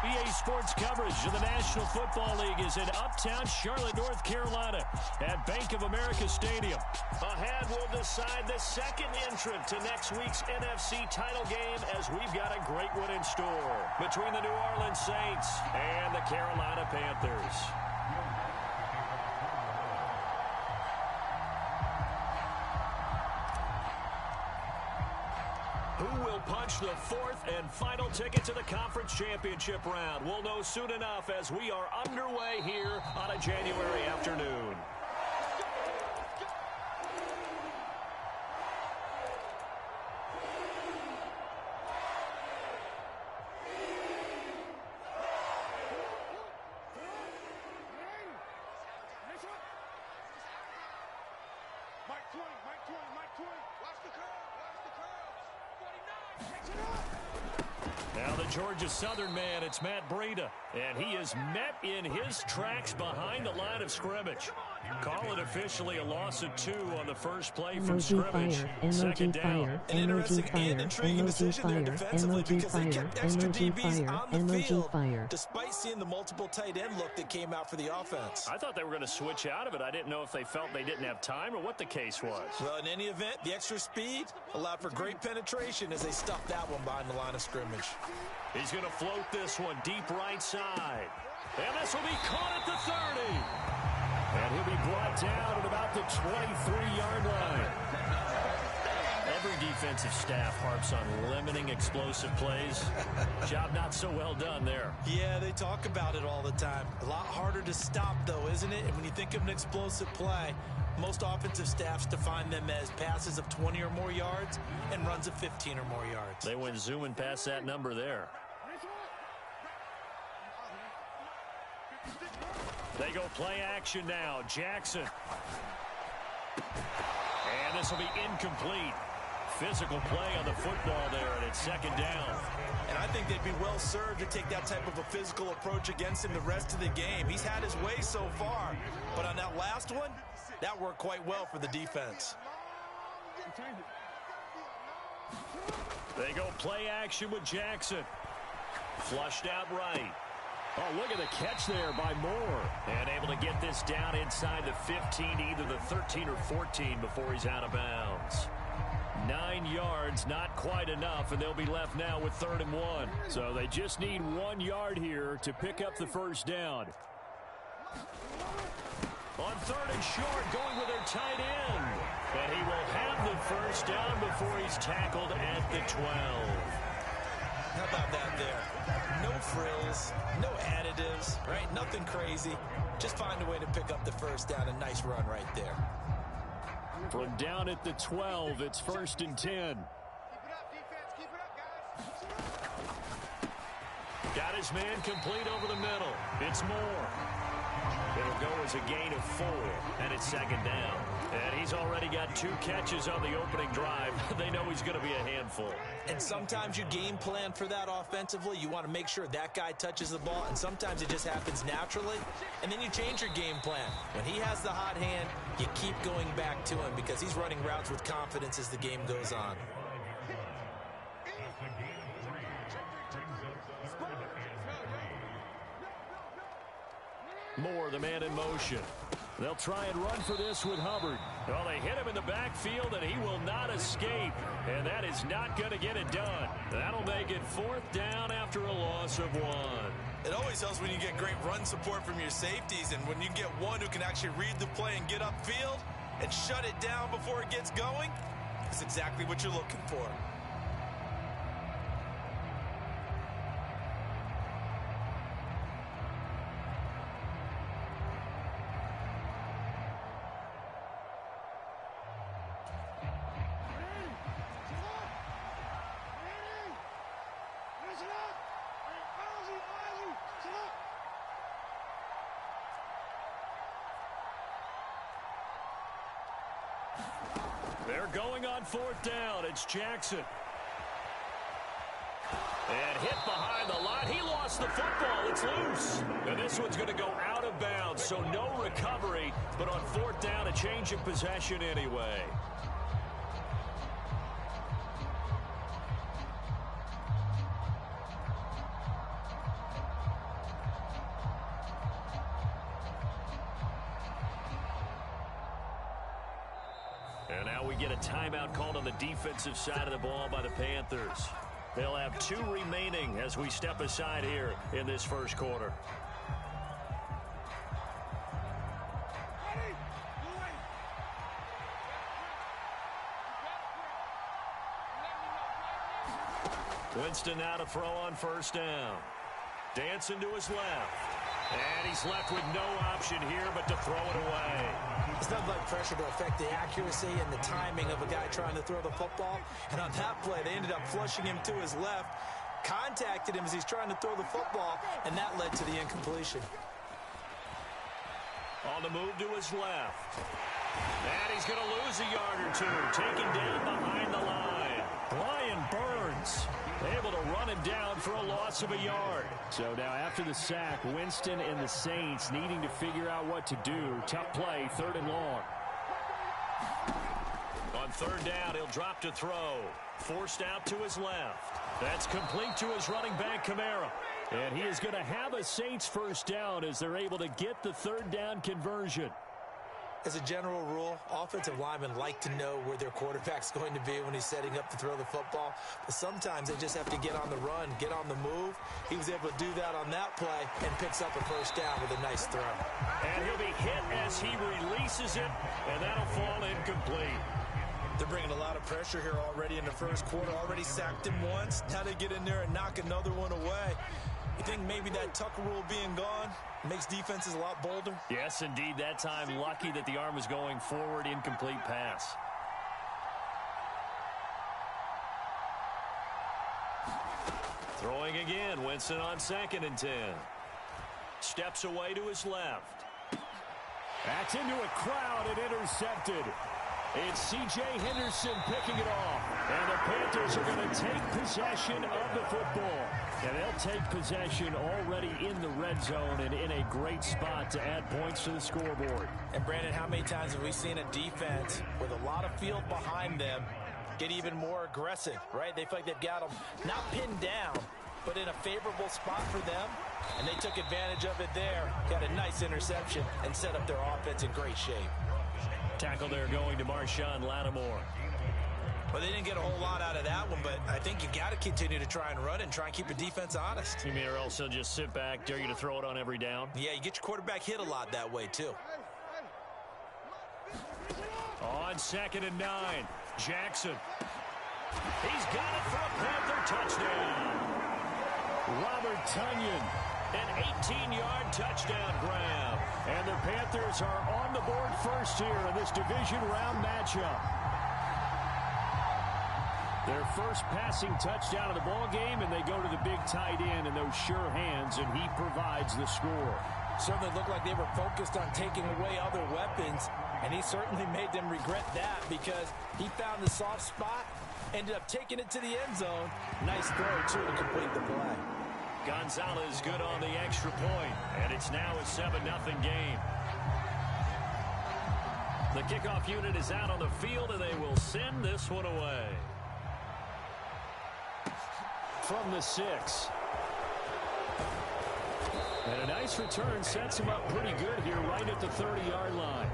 EA Sports coverage of the National Football League is in uptown Charlotte, North Carolina at Bank of America Stadium. Ahead, we'll decide the second entrant to next week's NFC title game as we've got a great one in store between the New Orleans Saints and the Carolina Panthers. Who will punch the fourth and final ticket to the conference championship round? We'll know soon enough as we are underway here on a January afternoon. Now the Georgia Southern man, it's Matt Breida, and he is met in his tracks behind the line of scrimmage. Call it officially a loss of 2 on the first play from scrimmage. Second down. An interesting and intriguing decision there defensively because they kept extra DBs on the field despite seeing the multiple tight end look that came out for the offense. I thought they were going to switch out of it. I didn't know if they felt they didn't have time or what the case was. Well, in any event, the extra speed allowed for great penetration as they stuffed that one behind the line of scrimmage. He's going to float this one deep right side. And this will be caught at the 30. And he'll be brought down at about the 23-yard line. Every defensive staff harps on limiting explosive plays. Job not so well done there. Yeah, they talk about it all the time. A lot harder to stop, though, isn't it? And when you think of an explosive play, most offensive staffs define them as passes of 20 or more yards and runs of 15 or more yards. They went zooming past that number there. They go play action now. Jackson. And this will be incomplete. Physical play on the football there, and it's second down. And I think they'd be well served to take that type of a physical approach against him the rest of the game. He's had his way so far, but on that last one, that worked quite well for the defense. They go play action with Jackson. Flushed out right. Oh, look at the catch there by Moore. And able to get this down inside the 15, either the 13 or 14 before he's out of bounds. 9 yards, not quite enough, and they'll be left now with 3rd and 1. So they just need 1 yard here to pick up the first down. On 3rd and short, going with their tight end. And he will have the first down before he's tackled at the 12. How about that there? No frills, no additives, right? Nothing crazy. Just find a way to pick up the first down. A nice run right there. From down at the 12, it's 1st and 10. Keep it up, defense. Keep it up, guys. Got his man complete over the middle. It's Moore. It'll go as a gain of 4, and it's 2nd down. And he's already got 2 catches on the opening drive. They know he's going to be a handful. And sometimes you game plan for that offensively. You want to make sure that guy touches the ball, and sometimes it just happens naturally. And then you change your game plan. When he has the hot hand, you keep going back to him because he's running routes with confidence as the game goes on. Moore, the man in motion. They'll try and run for this with Hubbard. Well, they hit him in the backfield, and he will not escape. And that is not going to get it done. That'll make it 4th down after a loss of 1. It always helps when you get great run support from your safeties, and when you get one who can actually read the play and get upfield and shut it down before it gets going, it's exactly what you're looking for. They're going on 4th down. It's Jackson. And hit behind the line. He lost the football. It's loose. And this one's going to go out of bounds, so no recovery. But on 4th down, a change of possession anyway. now we get a timeout called on the defensive side of the ball by the Panthers. They'll have 2 remaining as we step aside here in this first quarter. Winston now to throw on first down. Dancing to his left. And he's left with no option here but to throw it away. It's not like pressure to affect the accuracy and the timing of a guy trying to throw the football. And on that play, they ended up flushing him to his left, contacted him as he's trying to throw the football, and that led to the incompletion. On the move to his left. And he's going to lose a yard or 2, taken down behind the line. Brian Burns able to run him down for a loss of a yard. So now after the sack, Winston and the Saints needing to figure out what to do. Tough play, 3rd and long. On 3rd down, he'll drop to throw. Forced out to his left. That's complete to his running back, Kamara. And he is going to have a Saints first down as they're able to get the 3rd down conversion. As a general rule, offensive linemen like to know where their quarterback's going to be when he's setting up to throw the football. But sometimes they just have to get on the run, get on the move. He was able to do that on that play and picks up a first down with a nice throw. And he'll be hit as he releases it, and that'll fall incomplete. They're bringing a lot of pressure here already in the first quarter. Already sacked him once. Now they get in there and knock another one away. You think maybe that Tucker rule being gone makes defenses a lot bolder? Yes, indeed. That time, lucky that the arm was going forward. Incomplete pass. Throwing again. Winston on 2nd and 10. Steps away to his left. That's into a crowd and intercepted. It's C.J. Henderson picking it off. And the Panthers are going to take possession of the football. And they'll take possession already in the red zone and in a great spot to add points to the scoreboard. And, Brandon, how many times have we seen a defense with a lot of field behind them get even more aggressive, right? They feel like they've got them not pinned down, but in a favorable spot for them. And they took advantage of it there. Got a nice interception and set up their offense in great shape. Tackle there going to Marshawn Lattimore. Well, they didn't get a whole lot out of that one, but I think you got to continue to try and run and try and keep the defense honest. You mean or else they'll just sit back, dare you to throw it on every down? Yeah, you get your quarterback hit a lot that way, too. On 2nd and 9, Jackson. He's got it for a Panther touchdown. Robert Tonyan. An 18-yard touchdown grab. And the Panthers are on the board first here in this division round matchup. Their first passing touchdown of the ball game, and they go to the big tight end in those sure hands, and he provides the score. Certainly looked like they were focused on taking away other weapons, and he certainly made them regret that because he found the soft spot, ended up taking it to the end zone. Nice throw, too, to complete the play. Gonzalez good on the extra point, and it's now a 7-0 game. The kickoff unit is out on the field, and they will send this one away. From the 6. And a nice return sets him up pretty good here right at the 30-yard line.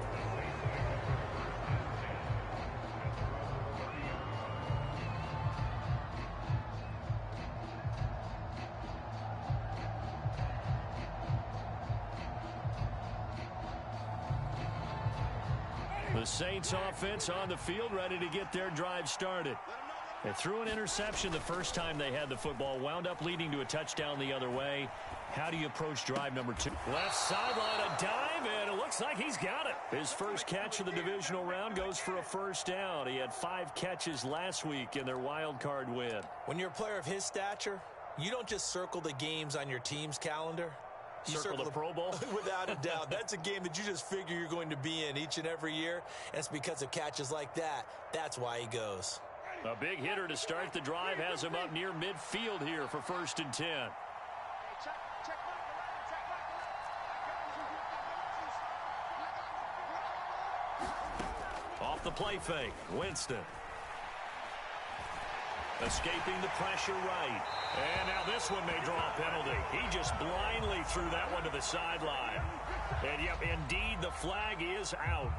The Saints offense on the field ready to get their drive started. They threw an interception the first time they had the football, wound up leading to a touchdown the other way. How do you approach drive number 2? Left sideline, a dive, and it looks like he's got it. His first catch of the divisional round goes for a first down. He had 5 catches last week in their wild card win. When you're a player of his stature, you don't just circle the games on your team's calendar. You circle the Pro Bowl? Without a doubt. That's a game that you just figure you're going to be in each and every year. And it's because of catches like that. That's why he goes. A big hitter to start the drive has him up near midfield here for 1st and 10. Off the play fake, Winston. Escaping the pressure right. And now this one may draw a penalty. He just blindly threw that one to the sideline. And yep, indeed, the flag is out.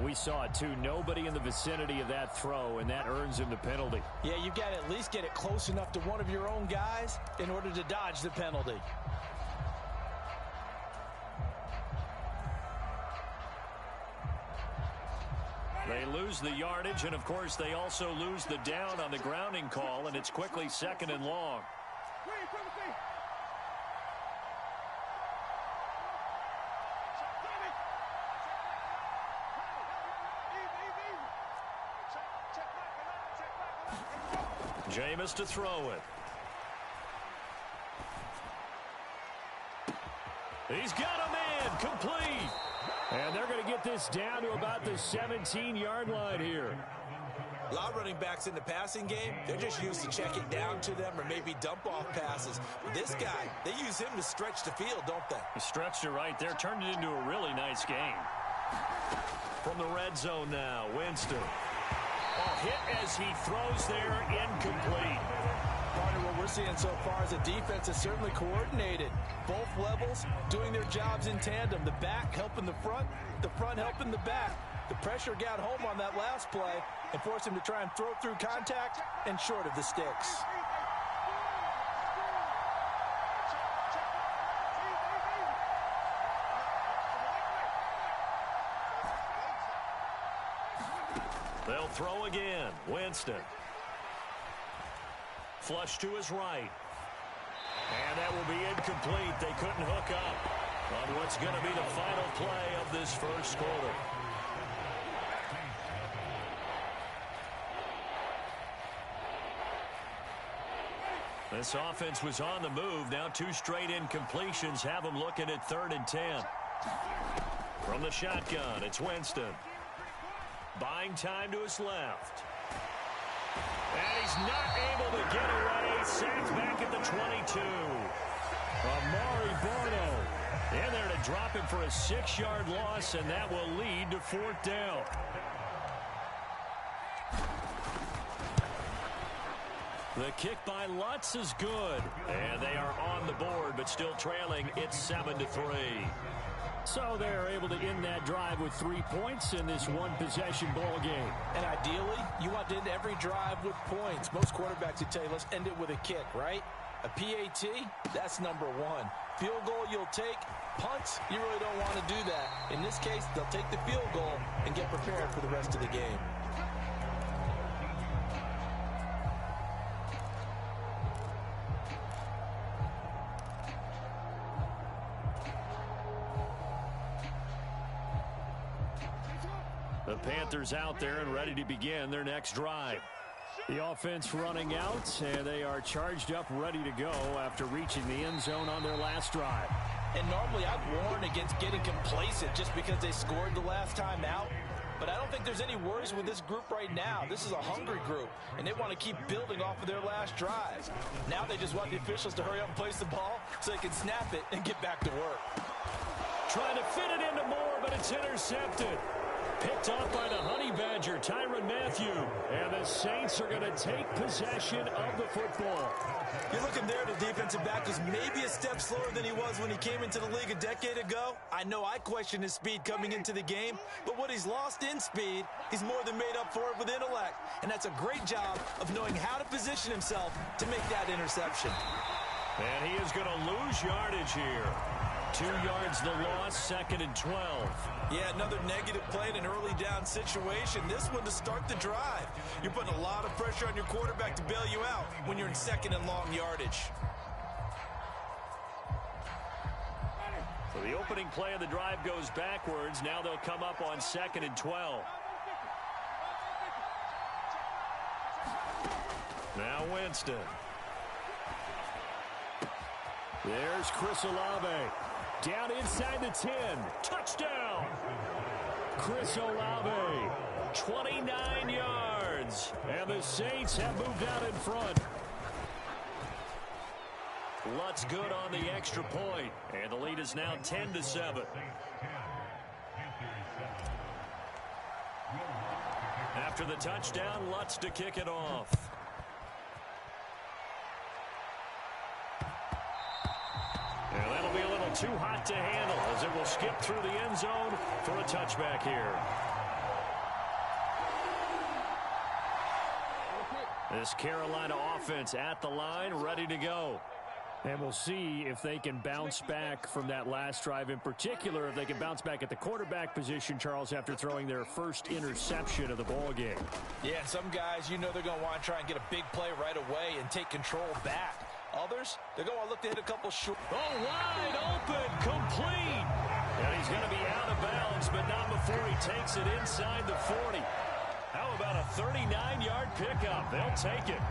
We saw it too. Nobody in the vicinity of that throw, and that earns him the penalty. Yeah, you've got to at least get it close enough to one of your own guys in order to dodge the penalty. They lose the yardage, and of course they also lose the down on the grounding call, and it's quickly 2nd and long. Jameis to throw it. He's got a man, complete. And they're going to get this down to about the 17-yard line here. A lot of running backs in the passing game, they're just used to check it down to them or maybe dump off passes. But this guy, they use him to stretch the field, don't they? He stretched it right there, turned it into a really nice game. From the red zone now, Winston. Oh, hit as he throws there, incomplete. Partner, what we're seeing so far is a defense is certainly coordinated. Both levels doing their jobs in tandem. The back helping the front helping the back. The pressure got home on that last play and forced him to try and throw through contact and short of the sticks. They'll throw again. Winston. Flush to his right. And that will be incomplete. They couldn't hook up on what's going to be the final play of this first quarter. This offense was on the move. Now 2 straight incompletions have them looking at 3rd and 10. From the shotgun, it's Winston. Buying time to his left. And he's not able to get away. Sacked back at the 22. Amari Barno in there to drop him for a 6-yard loss, and that will lead to 4th down. The kick by Lutz is good. And they are on the board, but still trailing. It's 7-3. So they're able to end that drive with 3 points in this one-possession ball game. And ideally, you want to end every drive with points. Most quarterbacks would tell you, let's end it with a kick, right? A PAT, that's number 1. Field goal you'll take. Punts, you really don't want to do that. In this case, they'll take the field goal and get prepared for the rest of the game. The Panthers out there and ready to begin their next drive. The offense running out, and they are charged up, ready to go after reaching the end zone on their last drive. And normally I'd warn against getting complacent just because they scored the last time out. But I don't think there's any worries with this group right now. This is a hungry group, and they want to keep building off of their last drive. Now they just want the officials to hurry up and place the ball so they can snap it and get back to work. Trying to fit it into Moore, but it's intercepted. Picked off by the Honey Badger, Tyrann Mathieu. And the Saints are going to take possession of the football. You're looking there, the defensive back was maybe a step slower than he was when he came into the league a decade ago. I know I questioned his speed coming into the game, but what he's lost in speed, he's more than made up for it with intellect. And that's a great job of knowing how to position himself to make that interception. And he is going to lose yardage here. 2 yards the loss, 2nd and 12. Yeah, another negative play in an early down situation. This one to start the drive. You're putting a lot of pressure on your quarterback to bail you out when you're in 2nd and long yardage. So the opening play of the drive goes backwards. Now they'll come up on 2nd and 12. Now Winston. There's Chris Olave. Down inside the 10. Touchdown! Chris Olave. 29 yards. And the Saints have moved out in front. Lutz good on the extra point. And the lead is now 10-7. After the touchdown, Lutz to kick it off. And that'll be a little too hot to handle as it will skip through the end zone for a touchback here. This Carolina offense at the line, ready to go. And we'll see if they can bounce back from that last drive in particular, if they can bounce back at the quarterback position, Charles, after throwing their first interception of the ball game. Yeah, some guys, you know they're going to want to try and get a big play right away and take control back. Others, they're going to look to hit a couple short. Oh, wide open, complete. And he's going to be out of bounds, but not before he takes it inside the 40. How about a 39-yard pickup? They'll take it.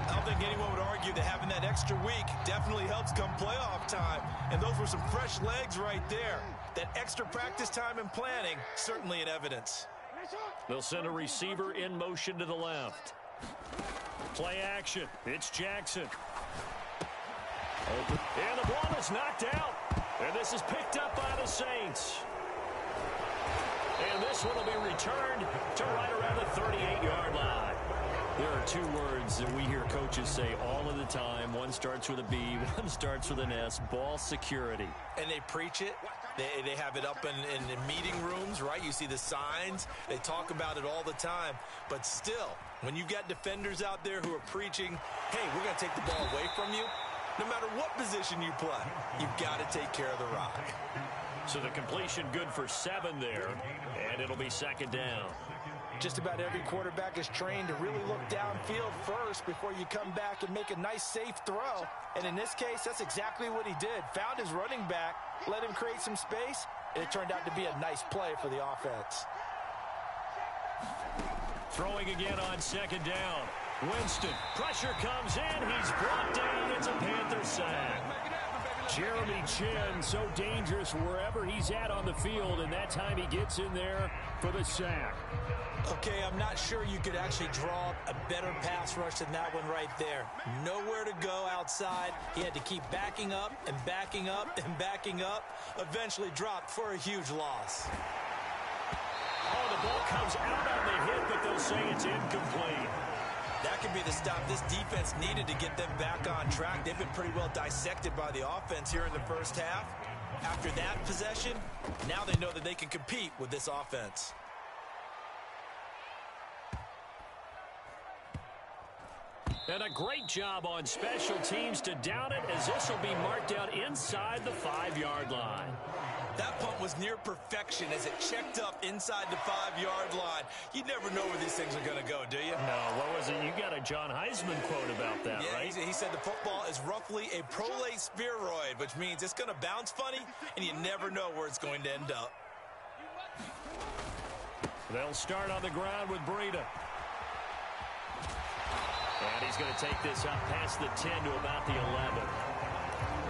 I don't think anyone would argue that having that extra week definitely helps come playoff time. And those were some fresh legs right there. That extra practice time and planning, certainly in evidence. They'll send a receiver in motion to the left. Play action. It's Jackson. Open. And the ball is knocked out. And this is picked up by the Saints. And this one will be returned to right around the 38-yard line. There are two words that we hear coaches say all of the time. One starts with a B, one starts with an S, ball security. And they preach it. They have it up in meeting rooms, right? You see the signs. They talk about it all the time. But still, when you've got defenders out there who are preaching, hey, we're going to take the ball away from you, no matter what position you play, you've got to take care of the rock. So the completion good for 7 there, and it'll be second down. Just about every quarterback is trained to really look downfield first before you come back and make a nice, safe throw. And in this case, that's exactly what he did. Found his running back, let him create some space, and it turned out to be a nice play for the offense. Throwing again on second down. Winston, pressure comes in, he's brought down, it's a Panther sack. Jeremy Chinn, so dangerous wherever he's at on the field, and that time he gets in there for the sack. Okay, I'm not sure you could actually draw a better pass rush than that one right there. Nowhere to go outside. He had to keep backing up and backing up and backing up. Eventually dropped for a huge loss. Oh, the ball comes out on the hit, but they'll say it's incomplete. That could be the stop this defense needed to get them back on track. They've been pretty well dissected by the offense here in the first half. After that possession, now they know that they can compete with this offense. And a great job on special teams to down it, as this will be marked out inside the 5-yard line. That punt was near perfection as it checked up inside the 5-yard line. You never know where these things are going to go, do you? No, what was it? You got a John Heisman quote about that, yeah, right? He said the football is roughly a prolate spheroid, which means it's going to bounce funny, and you never know where it's going to end up. They'll start on the ground with Breida. And he's going to take this up past the 10 to about the 11.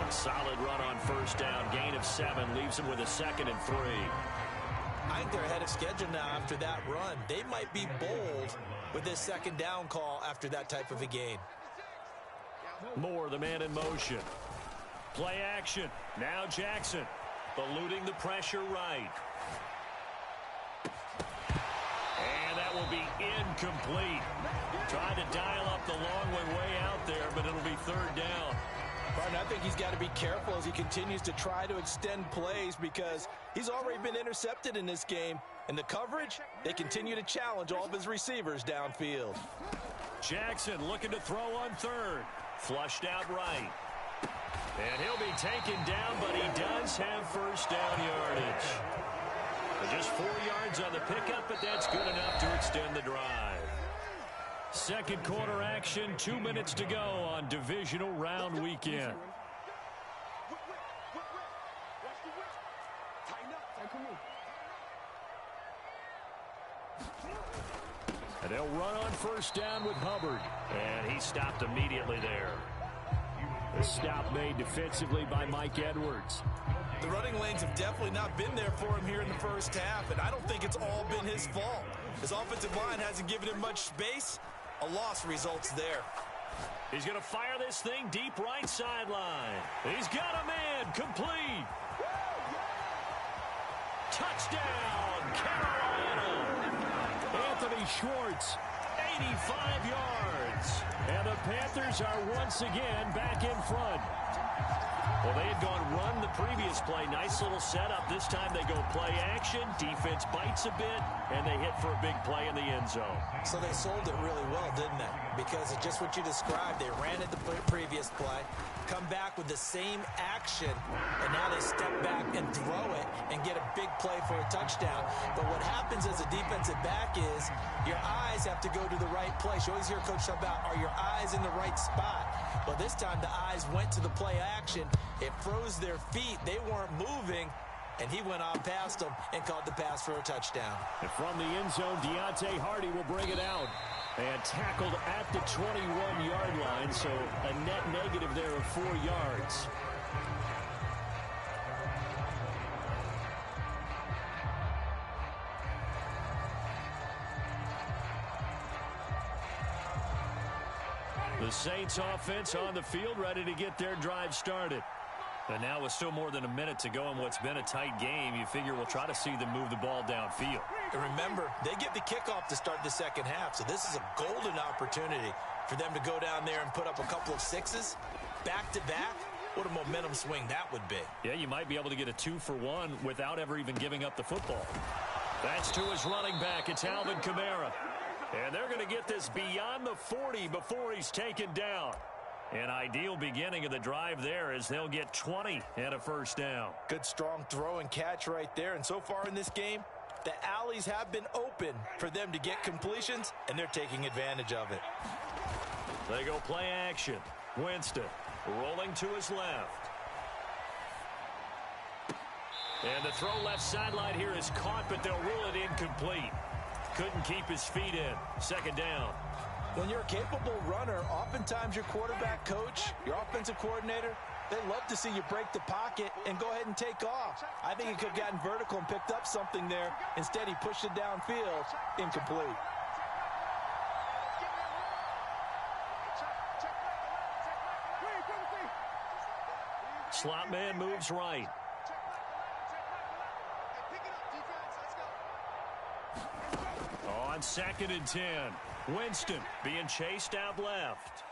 A solid run on first down. Gain of 7 leaves him with a 2nd and 3. I think they're ahead of schedule now after that run. They might be bold with this second down call after that type of a gain. Moore, the man in motion. Play action. Now Jackson eluding the pressure right. And that will be incomplete. Trying to dial up the long way out there, but it'll be 3rd down. Martin, I think he's got to be careful as he continues to try to extend plays because he's already been intercepted in this game. And the coverage, they continue to challenge all of his receivers downfield. Jackson looking to throw on 3rd. Flushed out right. And he'll be taken down, but he does have first down yardage. Just 4 yards on the pickup, but that's good enough to extend the drive. Second quarter action, 2 minutes to go on divisional round weekend. And they'll run on first down with Hubbard. And he stopped immediately there. The stop made defensively by Mike Edwards. The running lanes have definitely not been there for him here in the first half, and I don't think it's all been his fault. His offensive line hasn't given him much space. A loss results there. He's going to fire this thing deep right sideline. He's got a man, complete. Touchdown, Carolina. Anthony Schwartz, 85 yards. and the Panthers are once again back in front. Well, they had gone run the previous play. Nice little setup. This time they go play action. Defense bites a bit, and they hit for a big play in the end zone. So they sold it really well, didn't they? because of just what you described. They ran it the previous play, come back with the same action, and now they step back and throw it and get a big play for a touchdown. But what happens as a defensive back is your eyes have to go to the right place. You always hear Coach talk about, are your eyes in the right spot? Well, this time the eyes went to the play action. It froze their feet. They weren't moving. And he went on past them and caught the pass for a touchdown. And from the end zone, Deontay Hardy will bring it out. And tackled at the 21-yard line, so a net negative there of 4 yards. The Saints offense on the field, ready to get their drive started. And now with still more than a minute to go in what's been a tight game, you figure we'll try to see them move the ball downfield. And remember, they get the kickoff to start the second half, so this is a golden opportunity for them to go down there and put up a couple of sixes back-to-back. What a momentum swing that would be. Yeah, you might be able to get a 2-for-1 without ever even giving up the football. That's to his running back. It's Alvin Kamara. And they're going to get this beyond the 40 before he's taken down. An ideal beginning of the drive there as they'll get 20 and a first down. Good strong throw and catch right there. And so far in this game, the alleys have been open for them to get completions, and they're taking advantage of it. They go play action. Winston rolling to his left. And the throw left sideline here is caught, but they'll rule it incomplete. Couldn't keep his feet in. Second down. When you're a capable runner, oftentimes your quarterback coach, your offensive coordinator, they love to see you break the pocket and go ahead and take off. I think he could have gotten vertical and picked up something there. Instead, he pushed it downfield. Incomplete. Slot man moves right. On 2nd and 10. Winston being chased out left.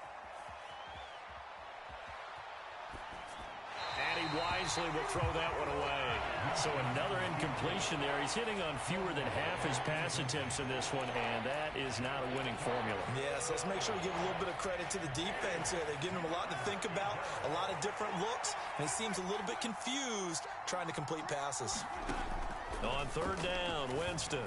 And he wisely will throw that one away. So another incompletion there. He's hitting on fewer than half his pass attempts in this one, and that is not a winning formula. Yes, let's make sure we give a little bit of credit to the defense here. They're giving him a lot to think about, a lot of different looks, and he seems a little bit confused trying to complete passes. On 3rd down, Winston.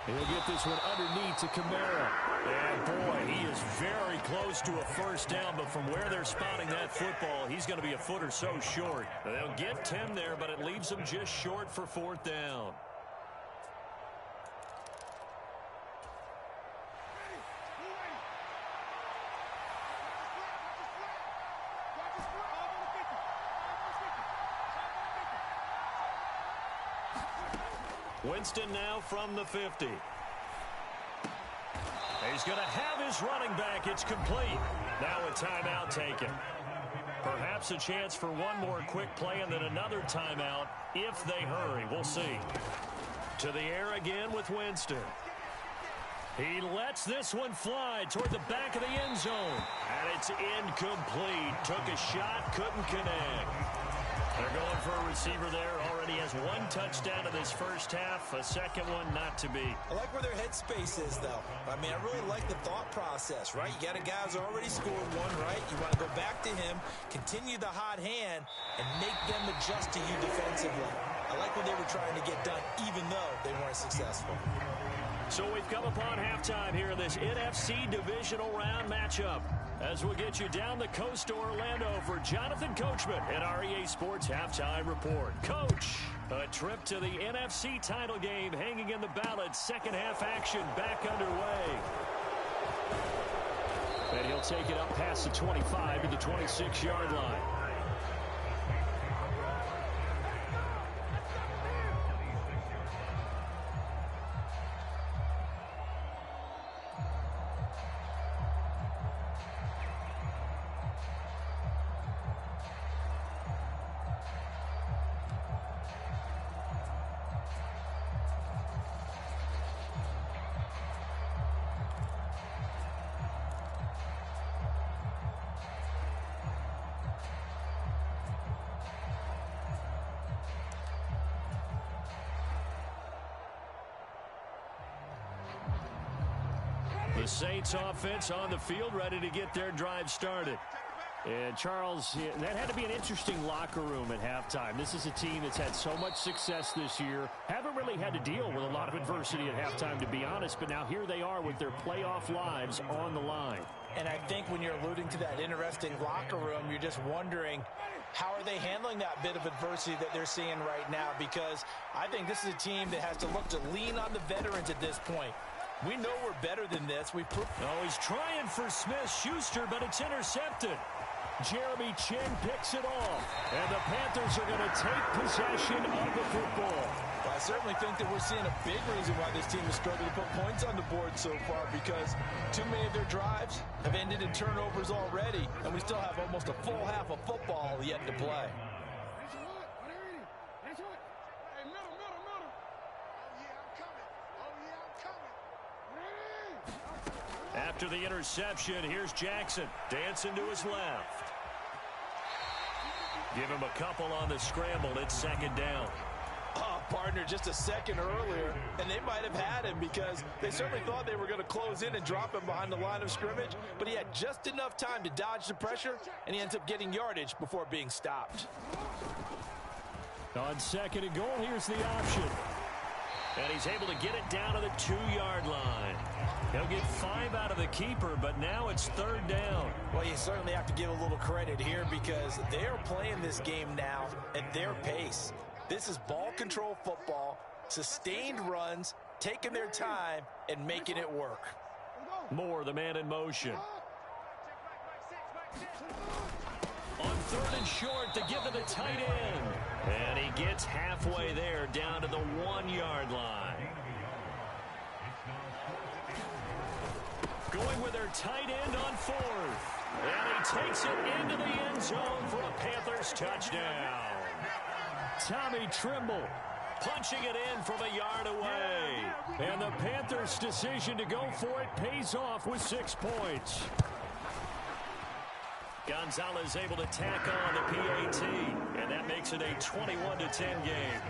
He'll get this one underneath to Kamara. And boy, he is very close to a first down, but from where they're spotting that football, he's going to be a foot or so short. They'll get 10 there, but it leaves them just short for 4th down. Winston now from the 50. He's going to have his running back. It's complete. Now a timeout taken. Perhaps a chance for one more quick play and then another timeout if they hurry. We'll see. To the air again with Winston. He lets this one fly toward the back of the end zone. And it's incomplete. Took a shot, couldn't connect. They're going for a receiver there. Already has 1 touchdown in this first half. A second one not to be. I like where their headspace is, though. I mean, I really like the thought process, right? You got a guy who's already scored 1, right? You want to go back to him, continue the hot hand, and make them adjust to you defensively. I like what they were trying to get done, even though they weren't successful. So we've come upon halftime here in this NFC Divisional Round matchup. As we'll get you down the coast to Orlando for Jonathan Coachman at our EA Sports Halftime Report. Coach, a trip to the NFC title game hanging in the balance. Second half action back underway. And he'll take it up past the 25 to the 26-yard line. Saints offense on the field, ready to get their drive started. And Charles, that had to be an interesting locker room at halftime. This is a team that's had so much success this year. Haven't really had to deal with a lot of adversity at halftime, to be honest. But now here they are with their playoff lives on the line. And I think when you're alluding to that interesting locker room, you're just wondering, how are they handling that bit of adversity that they're seeing right now? Because I think this is a team that has to look to lean on the veterans at this point. We know we're better than this. He's trying for Smith-Schuster, but it's intercepted. Jeremy Chin picks it off, and the Panthers are going to take possession of the football. Well, I certainly think that we're seeing a big reason why this team has struggled to put points on the board so far, because too many of their drives have ended in turnovers already, and we still have almost a full half of football yet to play. After the interception, here's Jackson dancing to his left. Give him a couple on the scramble. It's second down. Oh, partner, just a second earlier, and they might have had him because they certainly thought they were going to close in and drop him behind the line of scrimmage, but he had just enough time to dodge the pressure, and he ends up getting yardage before being stopped. On second and goal, here's the option. And he's able to get it down to the 2-yard line. He'll get 5 out of the keeper, but now it's third down. Well, you certainly have to give a little credit here because they're playing this game now at their pace. This is ball control football, sustained runs, taking their time, and making it work. Moore, the man in motion. On third and short to give to the tight end. And he gets halfway there down to the 1-yard line. Going with their tight end on fourth. And he takes it into the end zone for a Panthers touchdown. Tommy Tremble punching it in from a yard away. And the Panthers' decision to go for it pays off with 6 points. Gonzalez able to tack on the PAT, and that makes it a 21-10 game.